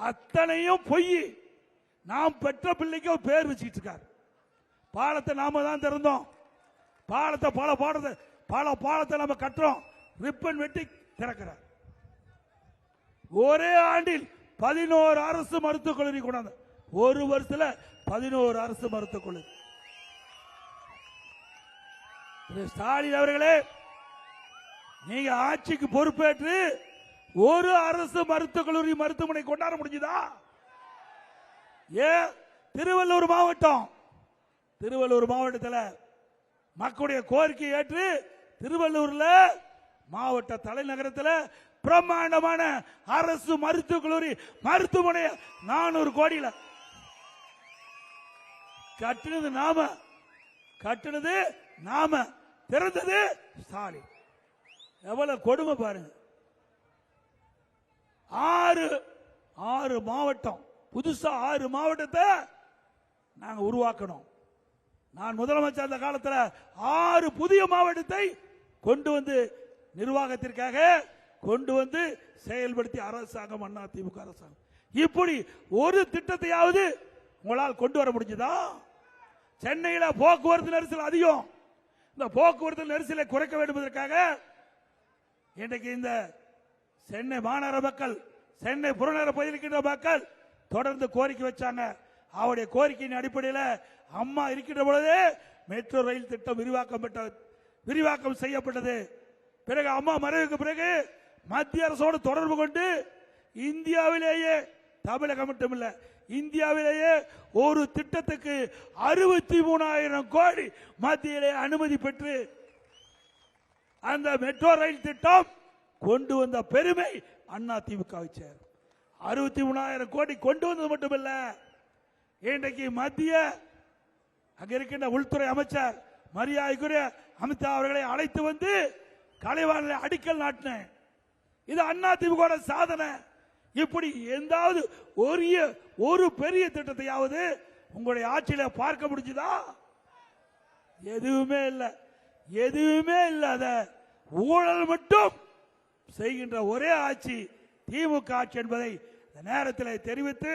அத்தனையும் பொய். நாம் பெற்ற பிள்ளைக்கு பேர் வச்சுட்டு இருக்காரு. பாலத்தை நாம தான் திறந்தோம். பாலத்தை பல பாலத்தை நம்ம கட்டுறோம். ரிப்பன் வெட்டி திறக்கிறார். ஒரே ஆண்டில் 11 அரசு மருத்துவக் கல்லூரி கொண்டாந்து, ஒரு வருஷத்துல 11 அரசு மருத்துவக் கல்லூரி. ஸ்டாலின் அவர்களே, நீங்க ஆட்சிக்கு பொறுப்பேற்று ஒரு அரசு மருத்துவக் கல்லூரி மருத்துவமனை கொண்டாட முடிஞ்சதா? ஏன் திருவள்ளூர் மாவட்டத்தில் மக்களுடைய கோரிக்கை ஏற்று திருவள்ளூர்ல மாவட்ட தலைநகரத்தில் பிரம்மாண்டமான அரசு மருத்துவக் கல்லூரி மருத்துவமனை 400 கோடியில கட்டுனது நாம திறந்தது ஸ்டாலின். எவ்வளவு கொடுமை பாருங்க. 6 மாவட்டம், புதுசா 6 மாவட்டத்தை நாங்க உருவாக்கணும். நான் முதலமைச்சர் அந்த காலத்தில் 6 புதிய மாவட்டத்தை கொண்டு வந்து நிர்வாகத்திற்காக கொண்டு வந்து செயல்படுத்தி அரசாங்கம் அதிமுக அரசாங்கம். இப்படி ஒரு திட்டத்தையாவது உங்களால் கொண்டு வர முடிஞ்சதா? சென்னையில் போக்குவரத்து நெரிசல் அதிகம். இந்த போக்குவரத்து நெரிசலை குறைக்க வேண்டும் என்பதற்காக இன்றைக்கு இந்த சென்னை மாநகர மக்கள், சென்னை புறநகர பகுதியில் இருக்கின்ற மக்கள் தொடர்ந்து கோரிக்கை வச்சாங்க. அவருடைய கோரிக்கையின் அடிப்படையில் அம்மா இருக்கின்ற பொழுது மெட்ரோ ரயில் திட்டம் விரிவாக்கம் செய்யப்பட்டது. பிறகு அம்மா மறைவுக்கு பிறகு மத்திய அரசோடு தொடர்பு கொண்டு இந்தியாவிலேயே, தமிழகம் மட்டுமல்ல இந்தியாவிலேயே ஒரு திட்டத்துக்கு 63,000 கோடி மத்தியிலே அனுமதி பெற்று அந்த மெட்ரோ ரயில் திட்டம் கொண்டு வந்த பெருமை அதிமுகவை சேரும். 63,000 கோடி கொண்டு வந்தது மட்டுமல்ல, இன்றைக்கு மத்திய அங்க இருக்கின்ற உள்துறை அமைச்சர் மரியாதைக்குரிய அமித்ஷா அவர்களை அழைத்து வந்து கலைவாணரை அடிக்கல் நாட்டினேன். இது அதிமுக சாதனை. இப்படி எந்தாவது ஒரு பெரிய திட்டத்தையாவது உங்களுடைய ஆட்சியில பார்க்க முடிஞ்சதா? எதுவுமே இல்லாத ஊழல் மட்டும் செய்கின்ற ஒரே ஆட்சி திமுக ஆட்சி என்பதை இந்த நேரத்தில் தெரிவித்து